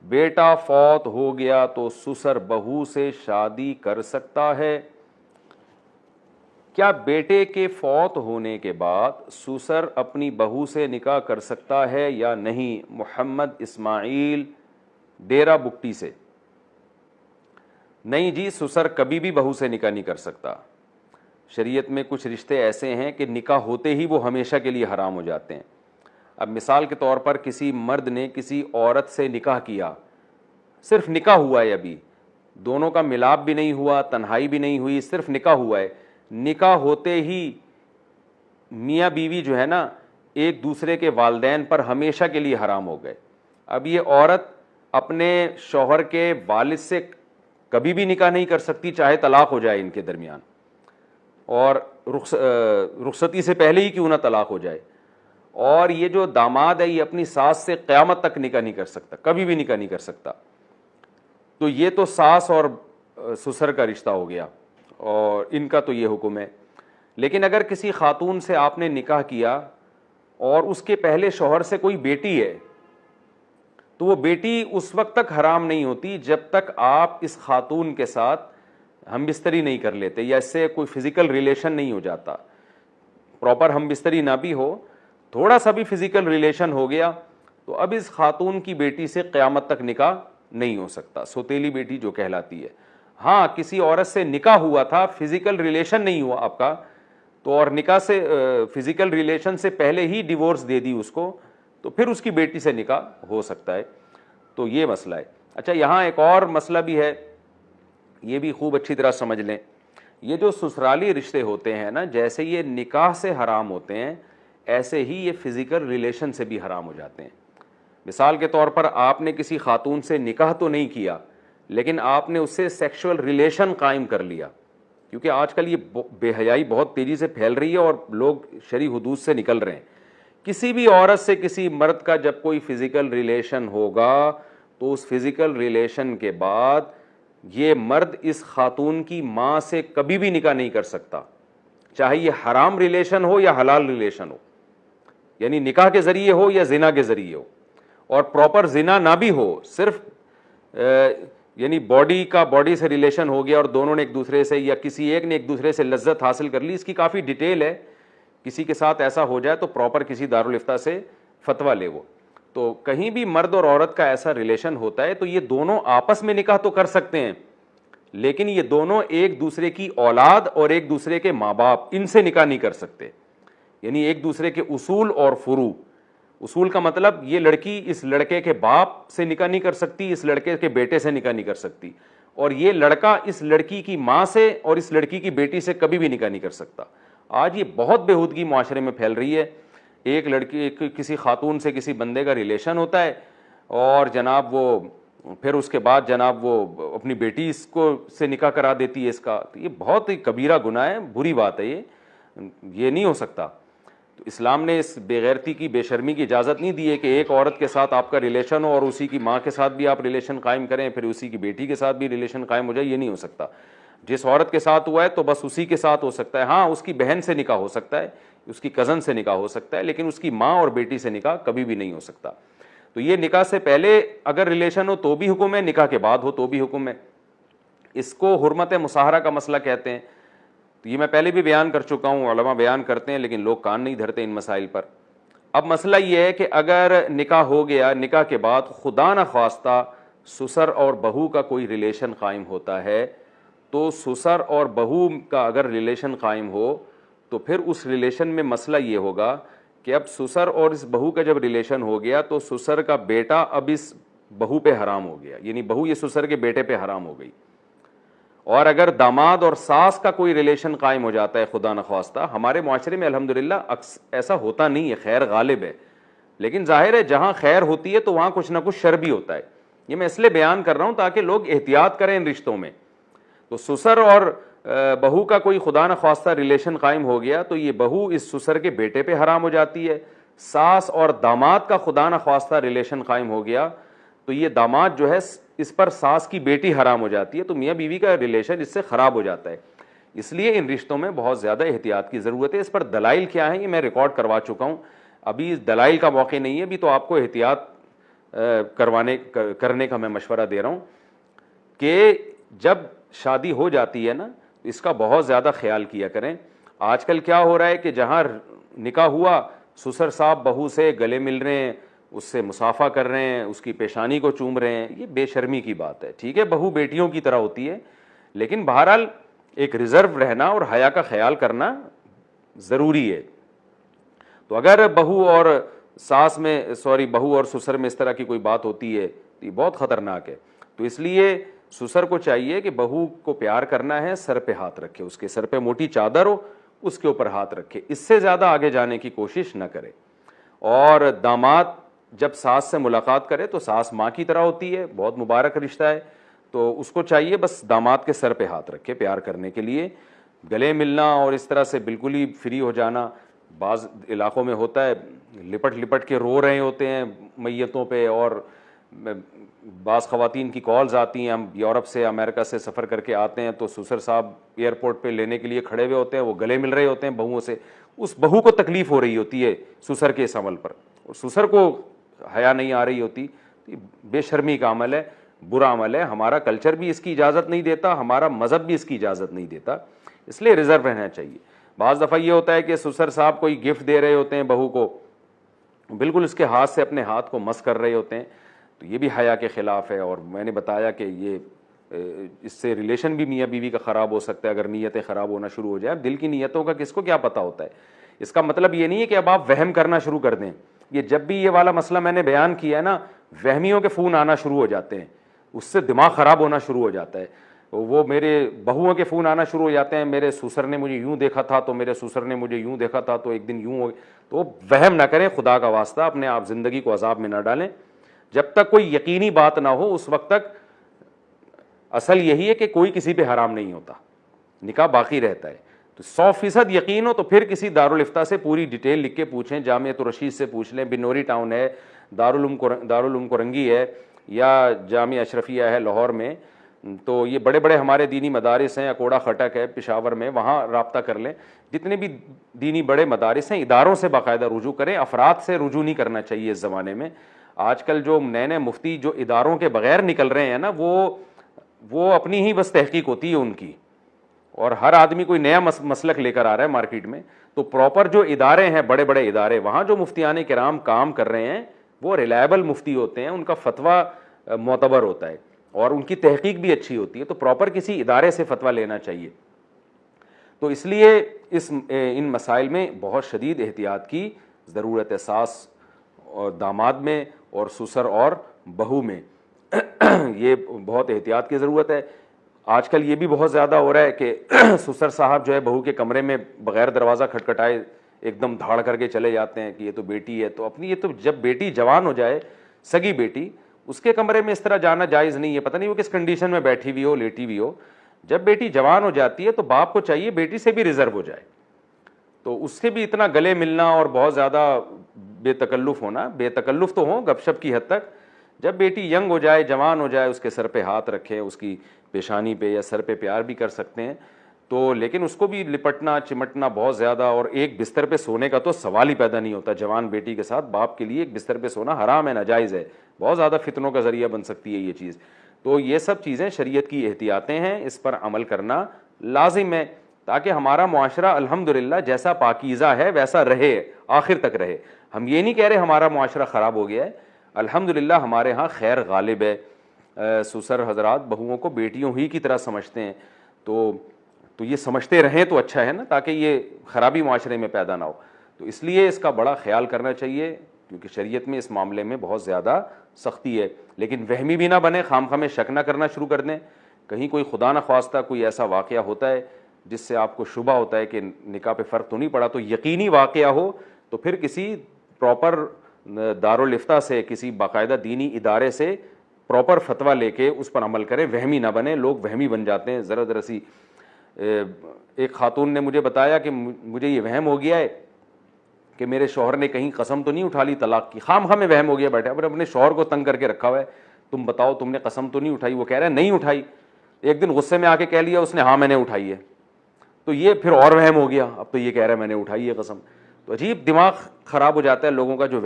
بیٹا فوت ہو گیا تو سسر بہو سے شادی کر سکتا ہے؟ کیا بیٹے کے فوت ہونے کے بعد سسر اپنی بہو سے نکاح کر سکتا ہے یا نہیں؟ محمد اسماعیل ڈیرہ بکٹی سے۔ نہیں جی، سسر کبھی بھی بہو سے نکاح نہیں کر سکتا۔ شریعت میں کچھ رشتے ایسے ہیں کہ نکاح ہوتے ہی وہ ہمیشہ کے لیے حرام ہو جاتے ہیں۔ اب مثال کے طور پر کسی مرد نے کسی عورت سے نکاح کیا، صرف نکاح ہوا ہے، ابھی دونوں کا ملاپ بھی نہیں ہوا، تنہائی بھی نہیں ہوئی، صرف نکاح ہوا ہے، نکاح ہوتے ہی میاں بیوی جو ہے نا ایک دوسرے کے والدین پر ہمیشہ کے لیے حرام ہو گئے۔ اب یہ عورت اپنے شوہر کے والد سے کبھی بھی نکاح نہیں کر سکتی، چاہے طلاق ہو جائے ان کے درمیان، اور رخصتی سے پہلے ہی کیوں نہ طلاق ہو جائے۔ اور یہ جو داماد ہے یہ اپنی ساس سے قیامت تک نکاح نہیں کر سکتا، کبھی بھی نکاح نہیں کر سکتا۔ تو یہ تو ساس اور سسر کا رشتہ ہو گیا، اور ان کا تو یہ حکم ہے۔ لیکن اگر کسی خاتون سے آپ نے نکاح کیا اور اس کے پہلے شوہر سے کوئی بیٹی ہے، تو وہ بیٹی اس وقت تک حرام نہیں ہوتی جب تک آپ اس خاتون کے ساتھ ہم بستری نہیں کر لیتے یا اس سے کوئی فزیکل ریلیشن نہیں ہو جاتا۔ پراپر ہم بستری نہ بھی ہو، تھوڑا سا بھی فزیکل ریلیشن ہو گیا تو اب اس خاتون کی بیٹی سے قیامت تک نکاح نہیں ہو سکتا، سوتیلی بیٹی جو کہلاتی ہے۔ ہاں، کسی عورت سے نکاح ہوا تھا، فزیکل ریلیشن نہیں ہوا آپ کا، تو اور نکاح سے فزیکل ریلیشن سے پہلے ہی ڈیورس دے دی اس کو، تو پھر اس کی بیٹی سے نکاح ہو سکتا ہے۔ تو یہ مسئلہ ہے۔ اچھا، یہاں ایک اور مسئلہ بھی ہے، یہ بھی خوب اچھی طرح سمجھ لیں۔ یہ جو سسرالی رشتے ہوتے ہیں نا، جیسے یہ نکاح سے حرام ہوتے ہیں، ایسے ہی یہ فزیکل ریلیشن سے بھی حرام ہو جاتے ہیں۔ مثال کے طور پر آپ نے کسی خاتون سے نکاح تو نہیں کیا، لیکن آپ نے اس سے سیکشول ریلیشن قائم کر لیا، کیونکہ آج کل یہ بے حیائی بہت تیزی سے پھیل رہی ہے اور لوگ شرعی حدود سے نکل رہے ہیں۔ کسی بھی عورت سے کسی مرد کا جب کوئی فزیکل ریلیشن ہوگا تو اس فزیکل ریلیشن کے بعد یہ مرد اس خاتون کی ماں سے کبھی بھی نکاح نہیں کر سکتا، چاہے یہ حرام ریلیشن ہو یا حلال ریلیشن ہو، یعنی نکاح کے ذریعے ہو یا زنا کے ذریعے ہو، اور پراپر زنا نہ بھی ہو، صرف یعنی باڈی سے ریلیشن ہو گیا اور دونوں نے ایک دوسرے سے یا کسی ایک نے ایک دوسرے سے لذت حاصل کر لی۔ اس کی کافی ڈیٹیل ہے، کسی کے ساتھ ایسا ہو جائے تو پراپر کسی دارالافتاء سے فتویٰ لے وہ۔ تو کہیں بھی مرد اور عورت کا ایسا ریلیشن ہوتا ہے تو یہ دونوں آپس میں نکاح تو کر سکتے ہیں، لیکن یہ دونوں ایک دوسرے کی اولاد اور ایک دوسرے کے ماں باپ، ان سے نکاح نہیں کر سکتے، یعنی ایک دوسرے کے اصول اور فروع۔ اصول کا مطلب یہ لڑکی اس لڑکے کے باپ سے نکاح نہیں کر سکتی، اس لڑکے کے بیٹے سے نکاح نہیں کر سکتی، اور یہ لڑکا اس لڑکی کی ماں سے اور اس لڑکی کی بیٹی سے کبھی بھی نکاح نہیں کر سکتا۔ آج یہ بہت بےہودگی معاشرے میں پھیل رہی ہے۔ ایک لڑکی کسی خاتون سے کسی بندے کا ریلیشن ہوتا ہے اور جناب وہ پھر اس کے بعد جناب وہ اپنی بیٹی اس کو سے نکاح کرا دیتی ہے اس کا، تو یہ بہت ہی کبیرہ گناہ ہے، بری بات ہے، یہ نہیں ہو سکتا۔ تو اسلام نے اس بے غیرتی کی، بے شرمی کی اجازت نہیں دی ہے کہ ایک عورت کے ساتھ آپ کا ریلیشن ہو اور اسی کی ماں کے ساتھ بھی آپ ریلیشن قائم کریں، پھر اسی کی بیٹی کے ساتھ بھی ریلیشن قائم ہو جائے، یہ نہیں ہو سکتا۔ جس عورت کے ساتھ ہوا ہے تو بس اسی کے ساتھ ہو سکتا ہے۔ ہاں، اس کی بہن سے نکاح ہو سکتا ہے، اس کی کزن سے نکاح ہو سکتا ہے، لیکن اس کی ماں اور بیٹی سے نکاح کبھی بھی نہیں ہو سکتا۔ تو یہ نکاح سے پہلے اگر ریلیشن ہو تو بھی حکم ہے، نکاح کے بعد ہو تو بھی حکم ہے۔ اس کو حرمت مصاہرہ کا مسئلہ کہتے ہیں۔ تو یہ میں پہلے بھی بیان کر چکا ہوں، علماء بیان کرتے ہیں، لیکن لوگ کان نہیں دھرتے ان مسائل پر۔ اب مسئلہ یہ ہے کہ اگر نکاح ہو گیا، نکاح کے بعد خدا نخواستہ سسر اور بہو کا کوئی ریلیشن قائم ہوتا ہے، تو سسر اور بہو کا اگر ریلیشن قائم ہو تو پھر اس ریلیشن میں مسئلہ یہ ہوگا کہ اب سسر اور اس بہو کا جب ریلیشن ہو گیا تو سسر کا بیٹا اب اس بہو پہ حرام ہو گیا، یعنی بہو یہ سسر کے بیٹے پہ حرام ہو گئی۔ اور اگر داماد اور ساس کا کوئی ریلیشن قائم ہو جاتا ہے خدا نخواستہ، ہمارے معاشرے میں الحمدللہ ایسا ہوتا نہیں ہے، خیر غالب ہے، لیکن ظاہر ہے جہاں خیر ہوتی ہے تو وہاں کچھ نہ کچھ شر بھی ہوتا ہے۔ یہ میں اس لیے بیان کر رہا ہوں تاکہ لوگ احتیاط کریں ان رشتوں میں۔ تو سسر اور بہو کا کوئی خدا نخواستہ ریلیشن قائم ہو گیا تو یہ بہو اس سسر کے بیٹے پہ حرام ہو جاتی ہے۔ ساس اور داماد کا خدا نخواستہ ریلیشن قائم ہو گیا تو یہ داماد جو ہے اس پر ساس کی بیٹی حرام ہو جاتی ہے، تو میاں بیوی کا ریلیشن اس سے خراب ہو جاتا ہے۔ اس لیے ان رشتوں میں بہت زیادہ احتیاط کی ضرورت ہے۔ اس پر دلائل کیا ہیں یہ میں ریکارڈ کروا چکا ہوں، ابھی اس دلائل کا موقع نہیں ہے، ابھی تو آپ کو احتیاط کرنے کا میں مشورہ دے رہا ہوں کہ جب شادی ہو جاتی ہے نا تو اس کا بہت زیادہ خیال کیا کریں. آج کل کیا ہو رہا ہے کہ جہاں نکاح ہوا سسر صاحب بہو سے گلے مل رہے ہیں, اس سے مصافحہ کر رہے ہیں, اس کی پیشانی کو چوم رہے ہیں. یہ بے شرمی کی بات ہے. ٹھیک ہے بہو بیٹیوں کی طرح ہوتی ہے, لیکن بہرحال ایک ریزرو رہنا اور حیا کا خیال کرنا ضروری ہے. تو اگر بہو اور ساس میں بہو اور سسر میں اس طرح کی کوئی بات ہوتی ہے تو یہ بہت خطرناک ہے. تو اس لیے سسر کو چاہیے کہ بہو کو پیار کرنا ہے, سر پہ ہاتھ رکھے, اس کے سر پہ موٹی چادر ہو اس کے اوپر ہاتھ رکھے, اس سے زیادہ آگے جانے کی کوشش نہ کرے. اور داماد جب ساس سے ملاقات کرے تو ساس ماں کی طرح ہوتی ہے, بہت مبارک رشتہ ہے, تو اس کو چاہیے بس داماد کے سر پہ ہاتھ رکھے پیار کرنے کے لیے. گلے ملنا اور اس طرح سے بالکل ہی فری ہو جانا بعض علاقوں میں ہوتا ہے, لپٹ لپٹ کے رو رہے ہوتے ہیں میتوں پہ, اور بعض خواتین کی کالز آتی ہیں, ہم یورپ سے امریکہ سے سفر کر کے آتے ہیں تو سسر صاحب ایئرپورٹ پہ لینے کے لیے کھڑے ہوئے ہوتے ہیں, وہ گلے مل رہے ہوتے ہیں بہوؤں سے. اس بہو کو تکلیف ہو رہی ہوتی ہے سسر کے اس عمل پر, اور سسر کو حیا نہیں آ رہی ہوتی. بے شرمی کا عمل ہے, برا عمل ہے. ہمارا کلچر بھی اس کی اجازت نہیں دیتا, ہمارا مذہب بھی اس کی اجازت نہیں دیتا, اس لیے ریزرو رہنا چاہیے. بعض دفعہ یہ ہوتا ہے کہ سسر صاحب کوئی گفٹ دے رہے ہوتے ہیں بہو کو, بالکل اس کے ہاتھ سے اپنے ہاتھ کو مس کر رہے ہوتے ہیں, تو یہ بھی حیا کے خلاف ہے. اور میں نے بتایا کہ یہ اس سے ریلیشن بھی میاں بیوی کا خراب ہو سکتا ہے اگر نیتیں خراب ہونا شروع ہو جائے. دل کی نیتوں کا کس کو کیا پتہ ہوتا ہے. اس کا مطلب یہ نہیں ہے کہ اب آپ وہم کرنا شروع کر دیں. یہ جب بھی یہ والا مسئلہ میں نے بیان کیا ہے نا, وہمیوں کے فون آنا شروع ہو جاتے ہیں, اس سے دماغ خراب ہونا شروع ہو جاتا ہے. وہ میرے بہوؤں کے فون آنا شروع ہو جاتے ہیں, میرے سسر نے مجھے یوں دیکھا تھا تو میرے سسر نے مجھے یوں دیکھا تھا تو ایک دن یوں ہو. تو وہم نہ کریں, خدا کا واسطہ اپنے آپ زندگی کو عذاب میں نہ ڈالیں. جب تک کوئی یقینی بات نہ ہو اس وقت تک اصل یہی ہے کہ کوئی کسی پہ حرام نہیں ہوتا, نکاح باقی رہتا ہے. تو 100% یقین ہو تو پھر کسی دارالفتہ سے پوری ڈیٹیل لکھ کے پوچھیں, جامعۃ الرشید سے پوچھ لیں, بنوری ٹاؤن ہے, دارالعلوم کرنگی ہے, یا جامعہ اشرفیہ ہے لاہور میں. تو یہ بڑے بڑے ہمارے دینی مدارس ہیں, اکوڑا خٹک ہے پشاور میں, وہاں رابطہ کر لیں. جتنے بھی دینی بڑے مدارس ہیں اداروں سے باقاعدہ رجوع کریں, افراد سے رجوع نہیں کرنا چاہیے اس زمانے میں. آج کل جو نئے نئے مفتی جو اداروں کے بغیر نکل رہے ہیں نا, وہ اپنی ہی بس تحقیق ہوتی ہے ان کی, اور ہر آدمی کوئی نیا مسلک لے کر آ رہا ہے مارکیٹ میں. تو پراپر جو ادارے ہیں بڑے بڑے ادارے, وہاں جو مفتیان کرام کام کر رہے ہیں وہ ریلائبل مفتی ہوتے ہیں, ان کا فتویٰ معتبر ہوتا ہے اور ان کی تحقیق بھی اچھی ہوتی ہے. تو پراپر کسی ادارے سے فتویٰ لینا چاہیے. تو اس لیے ان مسائل میں بہت شدید احتیاط کی ضرورت ہے, ساس اور داماد میں اور سسر اور بہو میں. یہ بہت احتیاط کی ضرورت ہے. آج کل یہ بھی بہت زیادہ ہو رہا ہے کہ سسر صاحب جو ہے بہو کے کمرے میں بغیر دروازہ کھٹکھٹائے ایک دم دھاڑ کر کے چلے جاتے ہیں کہ یہ تو بیٹی ہے. تو اپنی یہ تو جب بیٹی جوان ہو جائے, سگی بیٹی, اس کے کمرے میں اس طرح جانا جائز نہیں ہے. پتہ نہیں وہ کس کنڈیشن میں بیٹھی ہوئی ہو, لیٹی ہوئی ہو. جب بیٹی جوان ہو جاتی ہے تو باپ کو چاہیے بیٹی سے بھی ریزرو ہو جائے. تو اس سے بھی اتنا گلے ملنا اور بہت زیادہ بے تکلف ہونا, بے تکلف تو ہو گپ شپ کی حد تک. جب بیٹی ینگ ہو جائے, جوان ہو جائے, اس کے سر پہ ہاتھ رکھے, اس کی پیشانی پہ یا سر پہ پیار بھی کر سکتے ہیں. تو لیکن اس کو بھی لپٹنا چمٹنا بہت زیادہ, اور ایک بستر پہ سونے کا تو سوال ہی پیدا نہیں ہوتا. جوان بیٹی کے ساتھ باپ کے لیے ایک بستر پہ سونا حرام ہے, ناجائز ہے, بہت زیادہ فتنوں کا ذریعہ بن سکتی ہے یہ چیز. تو یہ سب چیزیں شریعت کی احتیاطیں ہیں, اس پر عمل کرنا لازم ہے تاکہ ہمارا معاشرہ الحمدللہ جیسا پاکیزہ ہے ویسا رہے, آخر تک رہے. ہم یہ نہیں کہہ رہے ہمارا معاشرہ خراب ہو گیا ہے, الحمدللہ ہمارے ہاں خیر غالب ہے. سسر حضرات بہوؤں کو بیٹیوں ہی کی طرح سمجھتے ہیں. تو یہ سمجھتے رہیں تو اچھا ہے نا, تاکہ یہ خرابی معاشرے میں پیدا نہ ہو. تو اس لیے اس کا بڑا خیال کرنا چاہیے, کیونکہ شریعت میں اس معاملے میں بہت زیادہ سختی ہے. لیکن وہمی بھی نہ بنے, خام خواہ میں شک نہ کرنا شروع کر دیں. کہیں کوئی خدا نہ خواستہ کوئی ایسا واقعہ ہوتا ہے جس سے آپ کو شبہ ہوتا ہے کہ نکاح پہ فرق تو نہیں پڑا, تو یقینی واقعہ ہو تو پھر کسی پراپر دارالفتہ سے, کسی باقاعدہ دینی ادارے سے پراپر فتویٰ لے کے اس پر عمل کریں. وہمی نہ بنے, لوگ وہمی بن جاتے ہیں ذرا ذرا سی. ایک خاتون نے مجھے بتایا کہ مجھے یہ وہم ہو گیا ہے کہ میرے شوہر نے کہیں قسم تو نہیں اٹھا لی طلاق کی. خام خواہ میں وہم ہو گیا بیٹھے, اب اپنے شوہر کو تنگ کر کے رکھا ہوا ہے, تم بتاؤ تم نے قسم تو نہیں اٹھائی. وہ کہہ رہا ہے نہیں اٹھائی. ایک دن غصے میں آ کے کہہ لیا اس نے ہاں میں نے اٹھائی ہے, تو یہ پھر اور وہم ہو گیا, اب تو یہ کہہ رہا ہے میں نے اٹھائی ہے قسم. تو عجیب دماغ خراب ہو جاتا ہے لوگوں کا جو